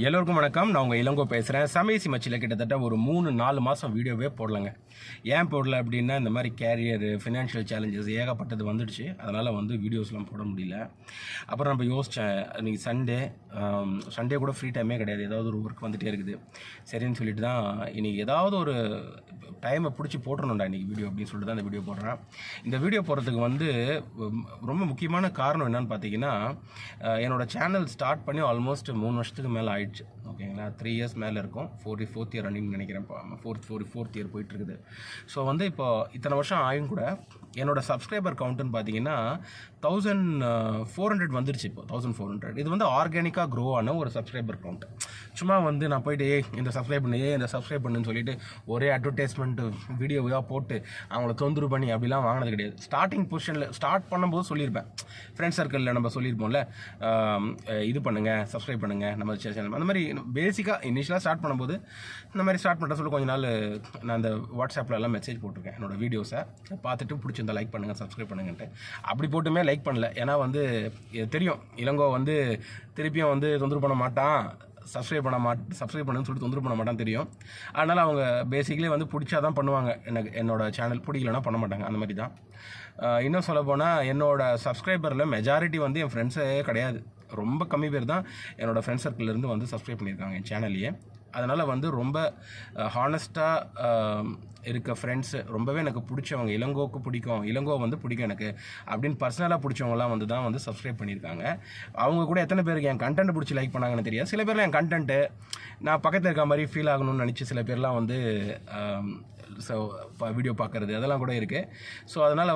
எல்லோருக்கும் வணக்கம். நான் உங்கள் இளங்கோ பேசுகிறேன். சமயசி மச்சியில் கிட்டத்தட்ட ஒரு 3-4 மாதம் வீடியோவே போடலைங்க. ஏன் போடல அப்படின்னா, இந்த மாதிரி கேரியர் ஃபினான்ஷியல் சேலஞ்சஸ் ஏகப்பட்டது வந்துடுச்சு. அதனால் வீடியோஸ்லாம் போட முடியல. அப்புறம் நம்ம யோசித்தேன், இன்றைக்கி சண்டே கூட ஃப்ரீ டைமே கிடையாது, ஏதாவது ஒரு ஒர்க் வந்துகிட்டே இருக்குது. சரின்னு சொல்லிட்டு தான் இன்றைக்கி ஏதாவது ஒரு டைமை பிடிச்சி போட்டுருணும்டா இன்றைக்கி வீடியோ அப்படின்னு சொல்லிட்டு தான் இந்த வீடியோ போடுறேன். இந்த வீடியோ போடுறதுக்கு ரொம்ப முக்கியமான காரணம் என்னென்னு பார்த்தீங்கன்னா, என்னோடய சேனல் ஸ்டார்ட் பண்ணி ஆல்மோஸ்ட் 3 வருஷத்துக்கு மேலே ஆயிடுச்சு. ஓகேங்களா, 3 இயர்ஸ் மேலே இருக்கும். ஃபோர்த் இயர் ரன்னிங் நினைக்கிறேன். ஃபோர்த் இயர் போயிட்டுருக்குது. ஸோ இப்போ இத்தனை வருஷம் ஆயும் கூட என்னோட சப்ஸ்கிரைபர் கவுண்ட்டுன்னு பார்த்தீங்கன்னா 1400 வந்துருச்சு. இப்போ 1400 இது ஆர்கானிக்காக க்ரோ ஆன ஒரு சப்ஸ்கிரைபர் கவுண்ட். சும்மா நான் போயிட்டு இந்த சப்ஸ்கிரைப் பண்ணுன்னு சொல்லிட்டு ஒரே அட்வர்டைஸ்மெண்ட் வீடியோவாக போட்டு அவங்கள தொந்தரவு பண்ணி அப்படிலாம் வாங்கினது கிடையாது. ஸ்டார்டிங் பொசிஷனில் ஸ்டார்ட் பண்ணும்போது சொல்லியிருப்பேன், ஃப்ரெண்ட்ஸ் சர்க்கிளில் நம்ம சொல்லியிருப்போம்ல, இது பண்ணுங்கள், சப்ஸ்கிரைப் பண்ணுங்கள் நம்ம சேனல். அந்த மாதிரி பேசிக்காக இனிஷியலாக ஸ்டார்ட் பண்ணும்போது இந்த மாதிரி ஸ்டார்ட் பண்ணுற சொல்லி கொஞ்ச நாள் நான் அந்த வாட்ஸ்அப்பில் எல்லாம் மெசேஜ் போட்டிருக்கேன். என்னோடய வீடியோஸை பார்த்துட்டு பிடிச்சிருந்தா லைக் பண்ணுங்கள், சப்ஸ்கிரைப் பண்ணுங்கன்ட்டு. அப்படி போட்டுமே லைக் பண்ணல. ஏன்னா தெரியும், இளங்கோ திருப்பியும் தொந்தரவு பண்ண மாட்டான், சப்ஸ்கிரைப் பண்ணுன்னு சொல்லிட்டு தொந்தரவு பண்ண மாட்டான்னு தெரியும். அதனால் அவங்க பேசிக்கலி பிடிச்சா தான் பண்ணுவாங்க. என்னோடய சேனல் பிடிக்கலன்னா பண்ண மாட்டாங்க. அந்த மாதிரி தான். இன்னும் சொல்ல போனால் என்னோடய சப்ஸ்கிரைபரில் மெஜாரிட்டி என் ஃப்ரெண்ட்ஸே கிடையாது. ரொம்ப கம்மி பேர் தான் என்னோடய ஃப்ரெண்ட்ஸ் சர்க்கிள்லேருந்து சப்ஸ்கிரைப் பண்ணியிருக்காங்க என் சேனல்லையே. அதனால் ரொம்ப ஹானஸ்ட்டாக இருக்க ஃப்ரெண்ட்ஸு, ரொம்பவே எனக்கு பிடிச்சவங்க, இளங்கோவுக்கு பிடிக்கும், இளங்கோ பிடிக்கும் எனக்கு அப்படின்னு பர்சனலாக பிடிச்சவங்களாம் தான் சப்ஸ்கிரைப் பண்ணியிருக்காங்க. அவங்க கூட எத்தனை பேருக்கு என் கண்டென்ட் பிடிச்சி லைக் பண்ணாங்கன்னு தெரியாது. சில பேர்லாம் என் கண்டென்ட்டு நான் பக்கத்தில் இருக்க மாதிரி ஃபீல் ஆகணும்னு நினச்சி சில பேர்லாம் வீடியோ பார்க்குறது அதெல்லாம் கூட இருக்குது. ஸோ அதனால்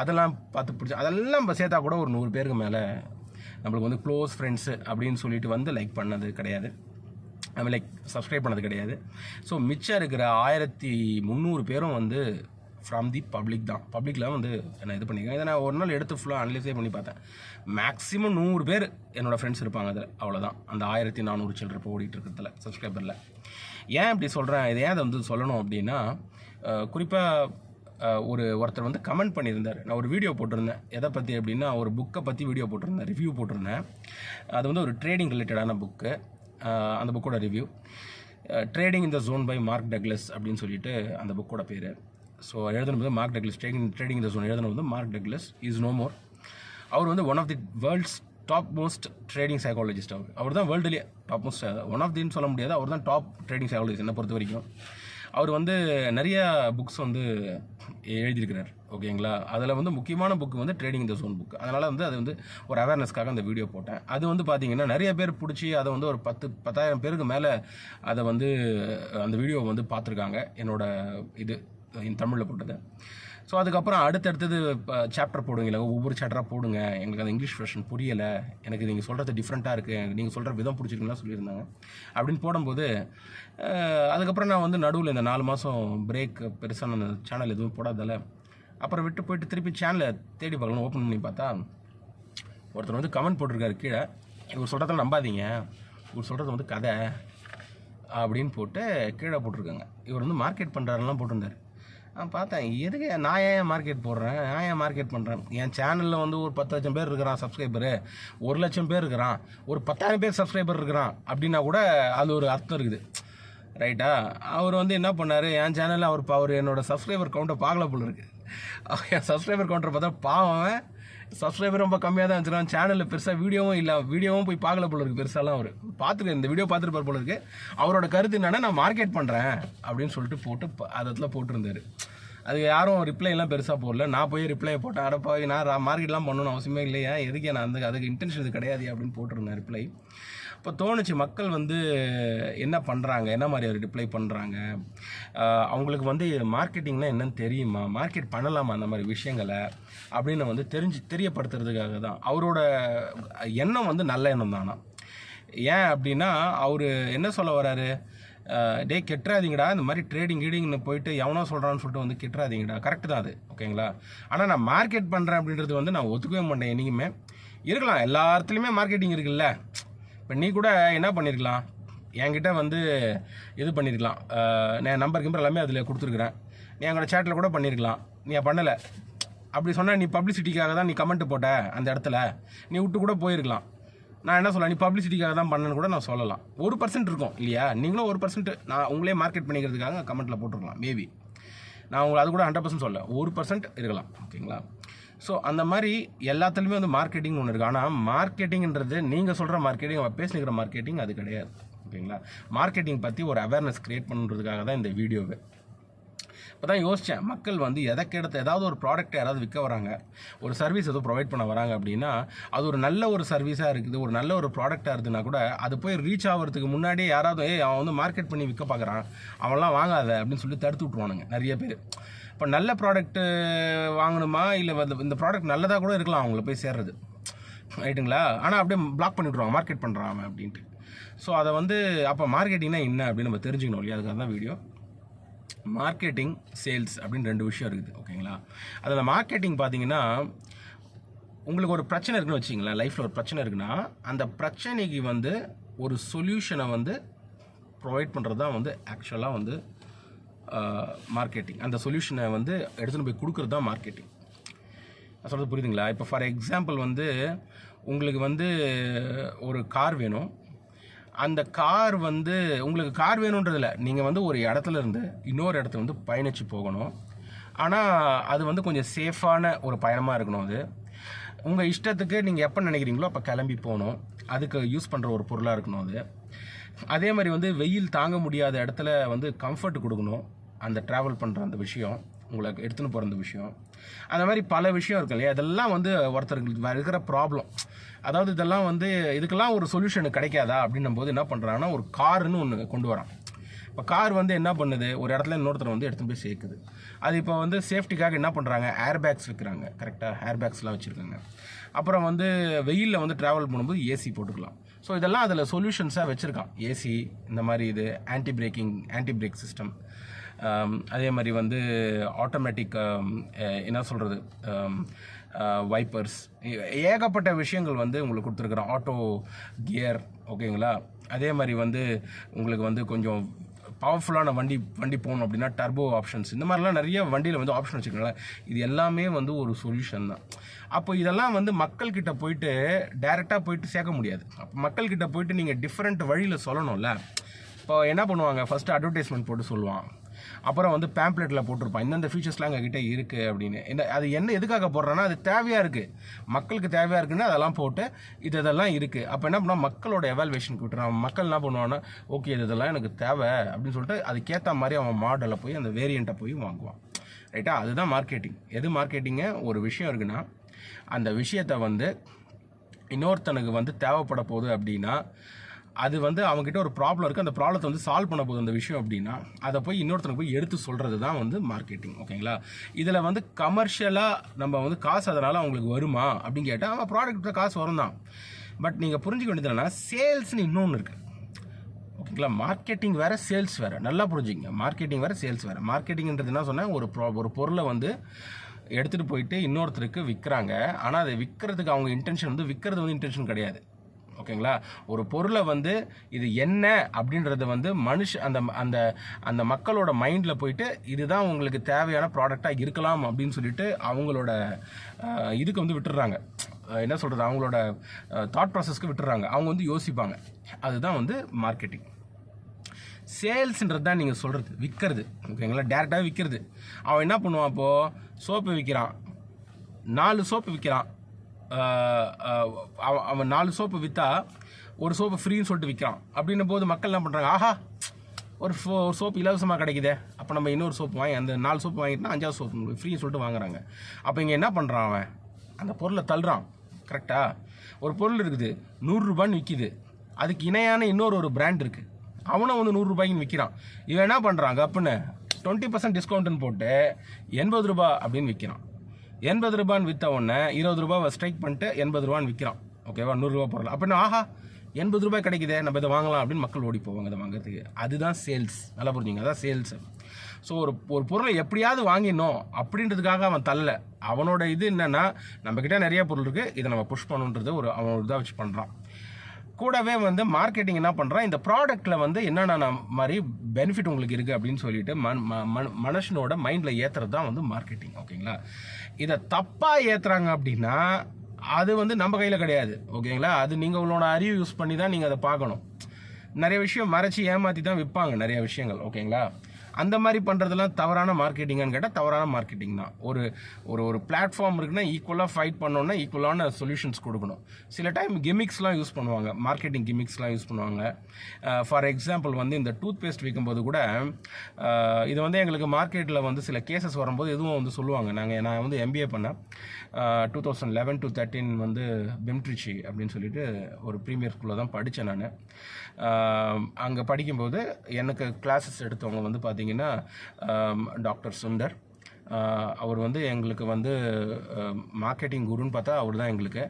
அதெல்லாம் பார்த்து பிடிச்சி அதெல்லாம் சேர்த்தா கூட ஒரு 100 பேருக்கு மேலே நம்மளுக்கு க்ளோஸ் ஃப்ரெண்ட்ஸு அப்படின்னு சொல்லிட்டு லைக் பண்ணது கிடையாது, லைக் சப்ஸ்கிரைப் பண்ணது கிடையாது. ஸோ மிச்சம் இருக்கிற 1300 பேரும் ஃப்ரம் தி பப்ளிக் தான். பப்ளிக்கில் நான் இது பண்ணியிருக்கேன். இதை நான் ஒரு நாள் எடுத்து ஃபுல்லாக அனலைஸே பண்ணி பார்த்தேன். மேக்ஸிமம் 100 பேர் என்னோடய ஃப்ரெண்ட்ஸ் இருப்பாங்க அதில், அவ்வளோதான். அந்த 1400 சில்லரை இப்போ ஓடிட்டு இருக்கிறதுல சப்ஸ்கிரைபரில். ஏன் இப்படி சொல்கிறேன், இதை ஏன் அதை சொல்லணும் அப்படின்னா, குறிப்பாக ஒருத்தர் கமெண்ட் பண்ணியிருந்தார். நான் ஒரு வீடியோ போட்டிருந்தேன், எதை பற்றி அப்படின்னா ஒரு புக்கை பற்றி வீடியோ போட்டிருந்தேன், ரிவ்யூ போட்டிருந்தேன். அது ஒரு ட்ரேடிங் ரிலேட்டடான புக்கு. அந்த புக்கோட review, trading in the zone by Mark Douglas அப்படின்னு சொல்லிட்டு அந்த புக்கோட பேர். ஸோ எழுதுனது Mark Douglas, trading in the zone எழுதுனது Mark Douglas is no more. அவர் one of the world's top most trading psychologist. அவர் தான் வேர்ல்டுலேயே டாப் மோஸ்ட், ஒன் ஆஃப் தின்னு சொல்ல முடியாது, அவர் தான் டாப் ட்ரேடிங் சைக்காலஜிஸ்ட் என்னை பொறுத்த வரைக்கும். அவர் நிறைய புக்ஸ் எழுதியிருக்கிறார். ஓகேங்களா, அதில் முக்கியமான book trading the zone book. அதனால் அது ஒரு அவேர்னஸ்க்காக அந்த வீடியோ போட்டேன். அது பார்த்தீங்கன்னா நிறைய பேர் பிடிச்சி அதை ஒரு 10,000 பேருக்கு மேலே அதை அந்த வீடியோ பார்த்துருக்காங்க, என்னோட தமிழில் போட்டது. ஸோ அதுக்கப்புறம் அடுத்தடுத்தது சாப்டர் போடுங்க, ஒவ்வொரு சாப்டராக போடுங்க, எங்களுக்கு அந்த இங்கிலீஷ் வெர்ஷன் புரியலை, எனக்கு நீங்கள் சொல்கிறது டிஃப்ரெண்ட்டாக இருக்குது, நீங்கள் சொல்கிற விதம் பிடிச்சிருக்குலாம் சொல்லியிருந்தாங்க. அப்படின்னு போடும்போது அதுக்கப்புறம் நான் நடுவில் இந்த 4 மாதம் பிரேக் பெருசாக நான் சேனல் எதுவும் போடாதால அப்புறம் விட்டு போயிட்டு திருப்பி சேனலை தேடி பார்க்கலாம். ஓப்பன் பண்ணி பார்த்தா ஒருத்தர் கமெண்ட் போட்டிருக்காரு கீழே, இவர் சொல்கிறதெல்லாம் நம்பாதீங்க, இவர் சொல்கிறது கதை அப்படின்னு போட்டு கீழே போட்டிருக்காங்க. இவர் மார்க்கெட் பண்ணுறாருலாம் போட்டிருந்தார். நான் பார்த்தேன், எதுக்கு நான் ஏன் மார்க்கெட் போடுறேன், நான் ஏன் மார்க்கெட் பண்ணுறேன், என் சேனலில் ஒரு 10 லட்சம் பேர் இருக்கிறான் சப்ஸ்கிரைபரு, 1 லட்சம் பேர் இருக்கிறான், ஒரு 10,000 பேர் சப்ஸ்கிரைபர் இருக்கிறான் அப்படின்னா கூட அது ஒரு அர்த்தம் இருக்குது, ரைட்டா? அவர் என்ன பண்ணார், என் சேனலில் அவர் என்னோடய சப்ஸ்கிரைபர் கவுண்ட்டை பார்க்கல போல இருக்குது. என் சப்ஸ்கிரைபர் கவுண்டரை பார்த்தா பாவம், சப்ஸ்கிரைபர் ரொம்ப கம்மியாக தான் வச்சுருக்கான், சேனலில் பெருசாக வீடியோவும் போய் பார்க்கல போல இருக்குது. பெருசாலாம் அவர் பார்த்துட்டு இந்த வீடியோ பார்த்துட்டு போல இருக்குது. அவரோட கருத்து என்னென்னா, நான் மார்க்கெட் பண்ணுறேன் அப்படின்னு சொல்லிட்டு போட்டு அதில் போட்டிருந்தார். அது யாரும் ரிப்ளைலாம் பெருசாக போடல. நான் போய் ரிப்ளை போட்டேன், அடப்பா நான் மார்க்கெட்லாம் பண்ணணும்னு அவசியமே இல்லையா, எதுக்கு நான் அதுக்கு இன்டென்ஷன் இது கிடையாது அப்படின்னு போட்டிருந்தேன் ரிப்ளை. இப்போ தோணுச்சு, மக்கள் என்ன பண்ணுறாங்க, என்ன மாதிரி அவர் ரிப்ளை பண்ணுறாங்க, அவங்களுக்கு மார்க்கெட்டிங்னா என்னன்னு தெரியுமா, மார்க்கெட் பண்ணலாமா அந்த மாதிரி விஷயங்களை அப்படின்னு தெரியப்படுத்துறதுக்காக தான். அவரோட எண்ணம் நல்ல எண்ணம் தானா. ஏன் அப்படின்னா, அவர் என்ன சொல்ல வர்றாரு, கெட்டுறாதீங்கடா, இந்த மாதிரி ட்ரேடிங்னு போயிட்டு எவனோ சொல்கிறான்னு சொல்லிட்டு கெட்டுறாதீங்கடா, கரெக்டு தான் அது, ஓகேங்களா. ஆனால் நான் மார்க்கெட் பண்ணுறேன் அப்படின்றது நான் ஒத்துக்கவே மாட்டேன். என்றைக்குமே இருக்கலாம், எல்லா இடத்துலையுமே மார்க்கெட்டிங் இருக்குல்ல. இப்போ நீ கூட என்ன பண்ணியிருக்கலாம், என்கிட்ட இது பண்ணியிருக்கலாம், நான் நம்பர் எல்லாமே அதில் கொடுத்துருக்குறேன், நீ எங்களோட சேட்டில் கூட பண்ணியிருக்கலாம், நீ பண்ணலை. அப்படி சொன்னால் நீ பப்ளிசிட்டிக்காக தான் நீ கமெண்ட் போட்ட அந்த இடத்துல, நீ விட்டு கூட போயிருக்கலாம். நான் என்ன சொல்லலாம், நீ பப்ளிசிட்டிக்காக தான் பண்ணேன்னு கூட நான் சொல்லலாம். 1% இருக்கும் இல்லையா, நீங்களும் 1% நான் உங்களே மார்க்கெட் பண்ணிக்கிறதுக்காக கமெண்ட்டில் போட்டுருக்கலாம் மேபி. நான் உங்களை அது கூட 100% சொல்ல, 1% இருக்கலாம். ஓகேங்களா? ஸோ அந்த மாதிரி எல்லாத்துலேயுமே வந்து மார்க்கெட்டிங் ஒன்று இருக்குது. ஆனால் மார்க்கெட்டிங்கிறது நீங்கள் சொல்கிற மார்க்கெட்டிங், அவன் பேசிக்கிற மார்க்கெட்டிங் அது கிடையாது. ஓகேங்களா? மார்க்கெட்டிங் பற்றி ஒரு அவேர்னஸ் க்ரியேட் பண்ணுறதுக்காக தான் இந்த வீடியோவை. இப்போ தான் யோசித்தேன், மக்கள் வந்து ஏதாவது ஒரு ப்ராடக்ட்டை யாராவது விற்க வராங்க, ஒரு சர்வீஸ் எதுவும் ப்ரொவைட் பண்ண வராங்க அப்படின்னா, அது ஒரு நல்ல ஒரு சர்வீஸாக இருக்குது, ஒரு நல்ல ஒரு ப்ராடக்டாக இருக்குதுன்னா கூட அது போய் ரீச் ஆகிறதுக்கு முன்னாடியே யாராவது அவன் வந்து மார்க்கெட் பண்ணி விற்க பார்க்குறான், அவன்லாம் வாங்காத அப்படின்னு சொல்லி தடுத்து விட்ருவானுங்க நிறைய பேர். இப்போ நல்ல ப்ராடக்ட்டு வாங்கணுமா, இல்லை இந்த ப்ராடக்ட் நல்லதாக கூட இருக்கலாம் அவங்கள போய் சேர்றது, ரைட்டுங்களா? ஆனால் அப்படியே பிளாக் பண்ணி விட்ருவாங்க, மார்க்கெட் பண்ணுறான் அவன் அப்படின்ட்டு. ஸோ அதை வந்து அப்போ மார்க்கெட்டிங்னா என்ன அப்படின்னு நம்ம தெரிஞ்சுக்கணும் இல்லையா, அதுக்காக தான் வீடியோ. மார்க்கெட்டிங், சேல்ஸ் அப்படின்னு 2 விஷயம் இருக்குது. ஓகேங்களா? அதில் மார்க்கெட்டிங் பார்த்தீங்கன்னா, உங்களுக்கு ஒரு பிரச்சனை இருக்குன்னு வச்சிங்களேன், லைஃப்பில் ஒரு பிரச்சனை இருக்குன்னா, அந்த பிரச்சனைக்கு வந்து ஒரு சொல்யூஷனை வந்து ப்ரொவைட் பண்ணுறது தான் வந்து ஆக்சுவலாக வந்து மார்க்கெட்டிங். அந்த சொல்யூஷனை வந்து எடுத்துகிட்டு போய் கொடுக்குறது தான் மார்க்கெட்டிங். நான் சொல்கிறது புரியுதுங்களா? இப்போ ஃபார் எக்ஸாம்பிள் வந்து உங்களுக்கு வந்து ஒரு கார் வேணும். அந்த கார் வந்து உங்களுக்கு கார் வேணுன்றதில்ல, நீங்கள் வந்து ஒரு இடத்துல இருந்து இன்னொரு இடத்துல வந்து பயணித்து போகணும். ஆனால் அது வந்து கொஞ்சம் சேஃபான ஒரு பயணமாக இருக்கணும். அது உங்கள் இஷ்டத்துக்கு நீங்கள் எப்போ நினைக்கிறீங்களோ அப்போ கிளம்பி போகணும். அதுக்கு யூஸ் பண்ணுற ஒரு பொருளாக இருக்கணும் அது. அதே மாதிரி வந்து வெயில் தாங்க முடியாத இடத்துல வந்து கம்ஃபர்ட் கொடுக்கணும். அந்த ட்ராவல் பண்ணுற அந்த விஷயம், உங்களுக்கு எடுத்துன்னு போகிற அந்த விஷயம், அந்த மாதிரி பல விஷயம் இருக்கு இல்லையா. இதெல்லாம் வந்து ஒருத்தருக்கு இருக்கிற ப்ராப்ளம். அதாவது இதெல்லாம் வந்து இதுக்கெல்லாம் ஒரு சொல்யூஷன் கிடைக்காதா அப்படின்னும் போது என்ன பண்ணுறாங்கன்னா, ஒரு காருன்னு ஒன்று கொண்டு வரான். இப்போ கார் வந்து என்ன பண்ணுது, ஒரு இடத்துல இன்னொருத்தர் வந்து எடுத்துன்னு போய் சேர்க்குது. அது இப்போ வந்து சேஃப்டிக்காக என்ன பண்ணுறாங்க, ஏர் பேக்ஸ் வைக்கிறாங்க. கரெக்டாக ஏர் பேக்ஸ்லாம் வச்சுருக்காங்க. அப்புறம் வந்து வெயிலில் வந்து ட்ராவல் பண்ணும்போது ஏசி போட்டுக்கலாம். ஸோ இதெல்லாம் அதில் சொல்யூஷன்ஸாக வச்சுருக்கான். ஏசி, இந்த மாதிரி இது ஆன்டி பிரேக் சிஸ்டம், அதே மாதிரி வந்து ஆட்டோமேட்டிக் என்ன சொல்கிறது, வைப்பர்ஸ், ஏகப்பட்ட விஷயங்கள் வந்து உங்களுக்கு கொடுத்துருக்குறோம். ஆட்டோ கியர், ஓகேங்களா? அதே மாதிரி வந்து உங்களுக்கு வந்து கொஞ்சம் பவர்ஃபுல்லான வண்டி போகணும் அப்படின்னா டர்போ ஆப்ஷன்ஸ், இந்த மாதிரிலாம் நிறைய வண்டியில் வந்து ஆப்ஷன் வச்சுருக்காங்களா. இது எல்லாமே வந்து ஒரு சொல்யூஷன் தான். அப்போ இதெல்லாம் வந்து மக்கள்கிட்ட போயிட்டு டைரெக்டாக போயிட்டு சேர்க்க முடியாது. அப்போ மக்கள்கிட்ட போயிட்டு நீங்கள் டிஃப்ரெண்ட் வழியில் சொல்லணும்ல. இப்போ என்ன பண்ணுவாங்க, ஃபஸ்ட்டு அட்வர்டைஸ்மெண்ட் போட்டு சொல்லுவான், அப்புறம் வந்து பேம்ப்ளெட்டில் போட்டிருப்பான் இந்தந்த ஃபீச்சர்ஸ்லாம் எங்ககிட்ட இருக்குது அப்படின்னு. அது என்ன எதுக்காக போடுறேன்னா, அது தேவையாக இருக்குது, மக்களுக்கு தேவையாக இருக்குன்னு அதெல்லாம் போட்டு இதெல்லாம் இருக்குது. அப்போ என்ன பண்ணுவோம், மக்களோட எவால்வேஷனுக்கு விட்டுறான். மக்கள் என்ன பண்ணுவான்னா, ஓகே இதெல்லாம் எனக்கு தேவை அப்படின்னு சொல்லிட்டு அதுக்கேற்ற மாதிரி அவன் மாடலில் போய் அந்த வேரியண்ட்டை போய் வாங்குவான். ரைட்டா? அதுதான் மார்க்கெட்டிங். எது மார்க்கெட்டிங்கு, ஒரு விஷயம் இருக்குன்னா அந்த விஷயத்தை வந்து இன்னொருத்தனுக்கு வந்து தேவைப்பட போகுது அப்படின்னா, அது வந்து அவங்ககிட்ட ஒரு ப்ராப்ளம் இருக்குது, அந்த ப்ராப்ளத்தை வந்து சால்வ் பண்ண போகுது அந்த விஷயம் அப்படின்னா, அதை போய் இன்னொருத்தனுக்கு போய் எடுத்து சொல்கிறது தான் வந்து மார்க்கெட்டிங். ஓகேங்களா? இதில் வந்து கமர்ஷியலாக நம்ம வந்து காசு அதனால் அவங்களுக்கு வருமா அப்படின்னு கேட்டால், அவன் ப்ராடக்ட் காசு வரும் தான். பட் நீங்கள் புரிஞ்சுக்க வேண்டியது என்னன்னா, சேல்ஸ்னு இன்னொன்று இருக்குது. ஓகேங்களா? மார்க்கெட்டிங் வேறு, சேல்ஸ் வேறு. நல்லா புரிஞ்சுங்க. மார்க்கெட்டிங் வேறு, சேல்ஸ் வேறு. மார்க்கெட்டிங்கிறது என்ன சொன்னால், ஒரு பொருளை வந்து எடுத்துகிட்டு போயிட்டு இன்னொருத்தருக்கு விற்கிறாங்க. ஆனால் அதை விற்கிறதுக்கு அவங்க இன்டென்ஷன் வந்து விற்கிறது வந்து இன்டென்ஷன் கிடையாது. ஓகேங்களா? ஒரு பொருளை வந்து இது என்ன அப்படின்றத வந்து அந்த மக்களோட மைண்டில் போயிட்டு இதுதான் உங்களுக்கு தேவையான ப்ராடக்டாக இருக்கலாம் அப்படின்னு சொல்லிட்டு அவங்களோட இதுக்கு வந்து விட்டுடுறாங்க. என்ன சொல்கிறது, அவங்களோட தாட் ப்ராசஸ்க்கு விட்டுறாங்க. அவங்க வந்து யோசிப்பாங்க. அதுதான் வந்து மார்க்கெட்டிங். சேல்ஸ்ன்றது தான் நீங்கள் சொல்கிறது, விற்கிறது. ஓகேங்களா? டேரெக்டாக விற்கிறது. அவன் என்ன பண்ணுவான், அப்போது சோப்பு விற்கிறான், 4 சோப்பு விற்கிறான். அவன் 4 சோப்பு விற்றா ஒரு சோப்பு ஃப்ரீன்னு சொல்லிட்டு விற்கிறான். அப்படின்னும் போது மக்கள் என்ன பண்ணுறாங்க, ஆஹா ஒரு சோப்பு இலவசமாக கிடைக்குதே, அப்போ நம்ம இன்னொரு சோப்பு வாங்கி அந்த 4 சோப்பு வாங்கிட்டுனா 5ஆவது சோப்பு ஃப்ரீன்னு சொல்லிட்டு வாங்குறாங்க. அப்போ இங்கே என்ன பண்ணுறான், அவன் அந்த பொருளை தள்ளுறான். கரெக்டாக? ஒரு பொருள் இருக்குது 100 ரூபான்னு விற்கிது, அதுக்கு இணையான இன்னொரு பிராண்ட் இருக்குது, அவனும் வந்து 100 ரூபாய்க்குன்னு விற்கிறான். இவன் என்ன பண்ணுறான், கப்புன்னு 20% டிஸ்கவுண்ட்டுன்னு போட்டு 80 ரூபா அப்படின்னு விற்கிறான். 80 ரூபான்னு விற்ற உடனே 20 ரூபாவை ஸ்ட்ரைக் பண்ணிட்டு 80 ரூபான்னு விற்கிறான். ஓகேவா? 100 ரூபா பொருள். அப்படின்னா ஆஹா 80 ரூபாய் கிடைக்குதே, நம்ம இதை வாங்கலாம் அப்படின்னு மக்கள் ஓடி போவாங்க இதை வாங்குறதுக்கு. அதுதான் சேல்ஸ். நல்லா புரிஞ்சுங்க, அதான் சேல்ஸ். ஸோ ஒரு பொருளை எப்படியாவது வாங்கிடணும் அப்படின்றதுக்காக அவன் தள்ளல. அவனோட இது என்னென்னா, நம்மக்கிட்ட நிறைய பொருள் இருக்குது, இதை நம்ம புஷ் பண்ணுன்றது அவன் ஒரு இதாக வச்சு பண்ணுறான். கூடவே வந்து மார்க்கெட்டிங் என்ன பண்ணுறான், இந்த ப்ராடக்ட்டில் வந்து என்னென்ன மாதிரி பெனிஃபிட் உங்களுக்கு இருக்குது அப்படின்னு சொல்லிட்டு மனுஷனோட மைண்டில் ஏற்றுறது தான் வந்து மார்க்கெட்டிங். ஓகேங்களா? இதை தப்பாக ஏற்றுறாங்க அப்படின்னா அது வந்து நம்ம கையில் கிடையாது. ஓகேங்களா? அது நீங்கள் உங்களோட அறிவு யூஸ் பண்ணி தான் நீங்கள் அதை பார்க்கணும். நிறைய விஷயம் மறைச்சி ஏமாற்றி தான் விற்பாங்க நிறைய விஷயங்கள். ஓகேங்களா? அந்த மாதிரி பண்ணுறதுலாம் தவறான மார்க்கெட்டிங்கான்னு கேட்டால் தவறான மார்க்கெட்டிங் தான். ஒரு ஒரு ஒரு பிளாட்ஃபார்ம் இருக்குன்னா ஈக்குவலாக ஃபைட் பண்ணோன்னா ஈக்குவலான சொல்யூஷன்ஸ் கொடுக்கணும். சில டைம் கிமிக்ஸ்லாம் யூஸ் பண்ணுவாங்க, மார்க்கெட்டிங் கிமிக்ஸ்லாம் யூஸ் பண்ணுவாங்க. ஃபார் எக்ஸாம்பிள் வந்து இந்த டூத் பேஸ்ட் விற்கும்போது கூட இது வந்து எங்களுக்கு மார்க்கெட்டில் வந்து சில கேசஸ் வரும்போது எதுவும் வந்து சொல்லுவாங்க. நான் வந்து எம்பிஏ பண்ணேன் 2011 to 13 வந்து பிம்ட்ரிச்சி அப்படின்னு சொல்லிட்டு ஒரு ப்ரீமியர் ஸ்கூலில் தான் படித்தேன் நான். அங்கே படிக்கும்போது எனக்கு கிளாஸஸ் எடுத்தவங்க வந்து பார்த்திங்கன்னா டாக்டர் சுந்தர். அவர் வந்து எங்களுக்கு வந்து மார்க்கெட்டிங் குருன்னு பார்த்தா அவர் தான் எங்களுக்கு.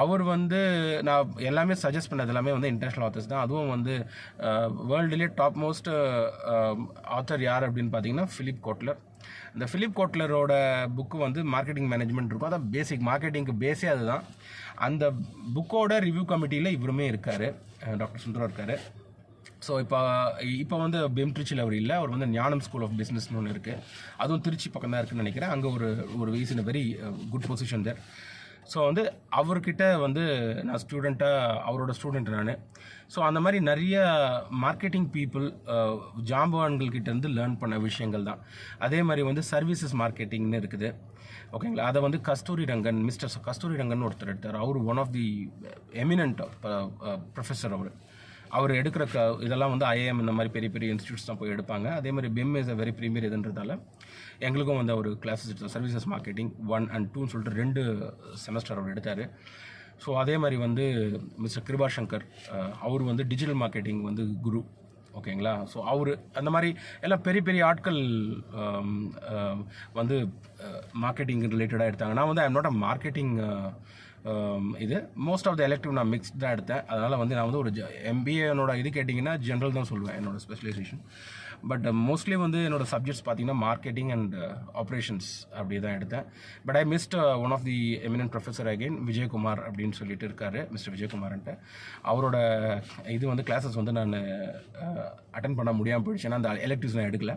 அவர் வந்து நான் எல்லாமே சஜஸ்ட் பண்ணது எல்லாமே வந்து இன்டர்நேஷ்னல் ஆத்தர்ஸ் தான். அதுவும் வந்து வேர்ல்டுலேயே டாப் மோஸ்ட் ஆத்தர் யார் அப்படின்னு பார்த்தீங்கன்னா ஃபிலிப் கோட்லர். இந்த ஃபிலிப் கோட்லரோட புக்கு வந்து மார்க்கெட்டிங் மேனேஜ்மெண்ட் இருக்கும். அதான் பேசிக் மார்க்கெட்டிங்க்கு பேஸே அதுதான். அந்த புக்கோட ரிவ்யூ கமிட்டியில் இவருமே இருக்கார், டாக்டர் சுந்தரம் இருக்கார். ஸோ இப்போ வந்து பிம்ட்ரிச்சில் அவர் இல்லை, அவர் வந்து ஞானம் ஸ்கூல் ஆஃப் பிஸ்னஸ்னு ஒன்று இருக்குது. அதுவும் திருச்சி பக்கம் தான் இருக்குதுன்னு நினைக்கிறேன். அங்கே ஒரு is in very good position there. So வந்து அவர்கிட்ட வந்து நான் அவரோட ஸ்டூடெண்ட் நான். ஸோ அந்த மாதிரி நிறைய மார்க்கெட்டிங் பீப்புள் ஜாம்பவான்கள்கிட்டேருந்து லேர்ன் பண்ண விஷயங்கள் தான். அதே மாதிரி வந்து சர்வீசஸ் மார்க்கெட்டிங்னு இருக்குது. ஓகேங்களா? அதை வந்து மிஸ்டர் கஸ்தூரி ரங்கன் ஒருத்தர் எடுத்தார். அவர் one of the eminent professor. அவர் எடுக்கிற இதெல்லாம் வந்து ஐஏஎம் இந்த மாதிரி பெரிய பெரிய இன்ஸ்டியூட்ஸ் தான் போய் எடுப்பாங்க. அதே மாதிரி BIM is a very premier இதுன்றதால எங்களுக்கும் வந்து அவர் கிளாஸஸ் எடுத்தார். சர்வீசஸ் மார்க்கெட்டிங் 1 and 2ன்னு சொல்லிட்டு 2 செமஸ்டர் அவர் எடுத்தார். ஸோ அதே மாதிரி வந்து மிஸ்டர் கிருபா சங்கர், அவர் வந்து டிஜிட்டல் மார்க்கெட்டிங் வந்து குரு. ஓகேங்களா? ஸோ அவர் அந்த மாதிரி எல்லாம் பெரிய பெரிய ஆட்கள் வந்து மார்க்கெட்டிங் ரிலேட்டடாக எடுத்தாங்க. நான் வந்து I am not a marketing இது மோஸ்ட் ஆஃப் த எலெக்டிவ் நான் மிக்ஸ்ட் தான் எடுத்தேன். அதனால் வந்து நான் வந்து ஒரு எம்பிஏனோட இது கேட்டிங்கன்னா ஜென்ரல் தான் சொல்லுவேன் என்னோட ஸ்பெஷலைசேஷன். பட் மோஸ்ட்லி வந்து என்னோடய சப்ஜெக்ட்ஸ் பார்த்தீங்கன்னா மார்க்கெட்டிங் அண்ட் ஆப்ரேஷன்ஸ் அப்படி தான் எடுத்தேன். But I missed one of the eminent professor again, Vijayakumar அப்படின்னு சொல்லிட்டு இருக்காரு, மிஸ்டர் விஜயகுமார்ன்ட்டு. அவரோட இது வந்து கிளாஸஸ் வந்து நான் அட்டன் பண்ண முடியாமல் போயிடுச்சு. ஏன்னா அந்த எலெக்டிவ்ஸ் நான் எடுக்கல.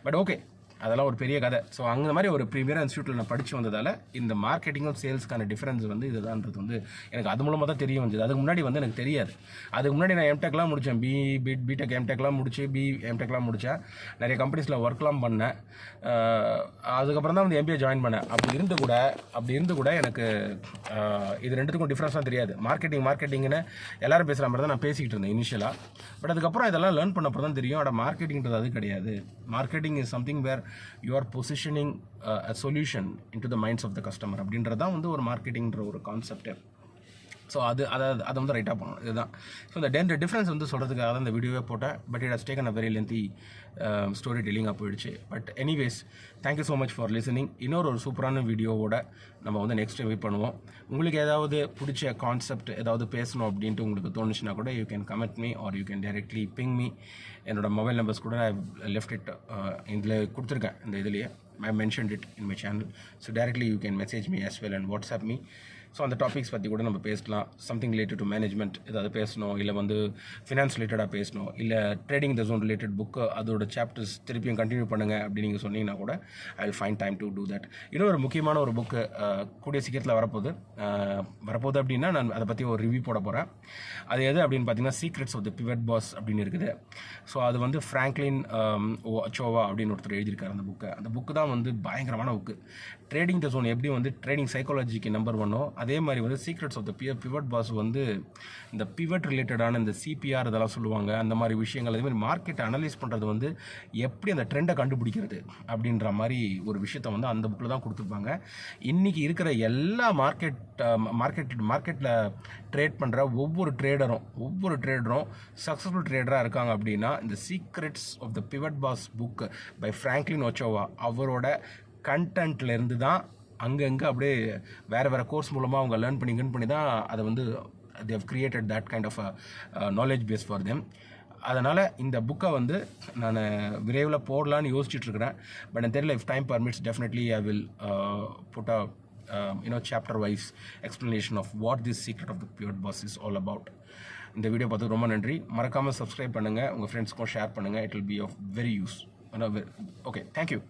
பட் ஓகே, அதெல்லாம் ஒரு பெரிய கதை. ஸோ அந்த மாதிரி ஒரு ப்ரீமியர் இன்ஸ்டியூட்டில் நான் படித்து வந்ததால் இந்த மார்க்கெட்டிங்கும் சேல்ஸ்க்கான டிஃப்ரென்ஸ் வந்து இதுதான்றது வந்து எனக்கு அது மூலமாக தான் தெரிய வந்தது. அதுக்கு முன்னாடி வந்து எனக்கு தெரியாது. அதுக்கு முன்னாடி நான் எம்டெக்லாம் முடித்தேன், பிடெக் எம்டெக்லாம் முடிச்சு எம்டெக்லாம் முடித்தேன். நிறைய கம்பெனிஸில் ஒர்க்லாம் பண்ணேன். அதுக்கப்புறம் தான் வந்து எம்பிஏ ஜாயின் பண்ணேன். அப்படி இருந்து கூட எனக்கு இது ரெண்டுத்துக்கும் டிஃப்ரென்ஸ்லாம் தெரியாது. மார்க்கெட்டிங்னு எல்லாரும் பேசுகிற மாதிரி தான் நான் பேசிக்கிட்டு இருந்தேன் இனிஷியலாக. பட் அதுக்கப்புறம் இதெல்லாம் லேர்ன் பண்ணப்போ தான் தெரியும், மார்க்கெட்டிங்கிறது அது கிடையாது. Marketing is something where you are positioning a solution into the minds of the customer அப்படின்றது தான் வந்து ஒரு மார்க்கெட்டிங்ன்ற ஒரு கான்செப்ட். ஸோ அதை வந்து ரைட்டாக பண்ணணும். இதுதான். ஸோ இந்த டிஃப்ரென்ஸ் வந்து சொல்கிறதுக்காக தான் இந்த வீடியோவே போட்டேன். But it has taken a very lengthy story டெல்லிங்காக போயிடுச்சு. But anyways, thank you so much for listening. இன்னொரு சூப்பரான வீடியோவோட நம்ம வந்து நெக்ஸ்ட் வெயிட் பண்ணுவோம். உங்களுக்கு ஏதாவது பிடிச்ச கான்செப்ட் ஏதாவது பேசணும் அப்படின்ட்டு உங்களுக்கு தோணுச்சுன்னா கூட you can comment me or you can directly ping me. என்னோடய மொபைல் நம்பர்ஸ் கூட ஐ லெஃப்ட் இட் இதில் கொடுத்துருக்கேன், இந்த இதுலேயே I mentioned it in my channel. So directly you can message me as well and WhatsApp me. So அந்த topics பற்றி கூட நம்ம பேசலாம். சம்திங் ரிலேட்டட் டு மேனேஜ்மெண்ட் ஏதாவது பேசணும், இல்லை வந்து ஃபினான்ஸ் ரிலேட்டடாக பேசணும், இல்லை trading the zone related book அதோட சாப்டர்ஸ் திருப்பியும் கண்டினியூ பண்ணுங்கள் அப்படின்னு நீங்கள் சொன்னீங்கன்னா கூட I will find time to do that. இன்னும் ஒரு முக்கியமான ஒரு புக்கு கூடிய சீக்கிரத்தில் வரப்போகுது அப்படின்னா நான் அதை பற்றி ஒரு ரிவ்யூ போட போகிறேன். அது எது அப்படின்னு பார்த்தீங்கன்னா secrets of the pivot boss அப்படின்னு இருக்குது. ஸோ அது வந்து ஃப்ராங்க்லின் ஓச்சோவா அப்படின்னு ஒருத்தர் எழுதியிருக்காரு அந்த புக்கை. அந்த புக்கு தான் வந்து பயங்கரமான புக்கு. ட்ரேடிங் த ஜோன் எப்படி வந்து ட்ரேடிங் சைக்காலஜிக்கு நம்பர் 1, அதே மாதிரி வந்து secrets of the pivot boss வந்து இந்த பிவட் ரிலேட்டடான இந்த சிபிஆர் இதெல்லாம் சொல்லுவாங்க, அந்த மாதிரி விஷயங்கள். அதே மாதிரி மார்க்கெட்டை அனலைஸ் பண்ணுறது வந்து எப்படி அந்த ட்ரெண்டை கண்டுபிடிக்கிறது அப்படின்ற மாதிரி ஒரு விஷயத்த வந்து அந்த புக்கில் தான் கொடுத்துருப்பாங்க. இன்றைக்கி இருக்கிற எல்லா மார்க்கெட்டில் ட்ரேட் பண்ணுற ஒவ்வொரு ட்ரேடரும் சக்ஸஸ்ஃபுல் ட்ரேடராக இருக்காங்க அப்படின்னா இந்த secrets of the pivot boss book by Franklin Ochoa அவரோட கண்டென்ட்லேருந்து தான் அங்கங்கே அப்படியே வேறு கோர்ஸ் மூலமாக அவங்க லேர்ன் பண்ணி தான் அதை வந்து they have created that kind of a knowledge base for them. அதனால் இந்த புக்கை வந்து நான் விரைவில் போடலான்னு யோசிச்சுட்ருக்கிறேன். பட் எனக்கு தெரியல, if time permits definitely I will put a chapter wise explanation of what this secret of the pivot boss is all about. இந்த வீடியோ பார்த்து ரொம்ப நன்றி. மறக்காமல் சப்ஸ்கிரைப் பண்ணுங்கள், உங்கள் ஃப்ரெண்ட்ஸ்க்கும் ஷேர் பண்ணுங்கள். It will be of very use. Okay, thank you.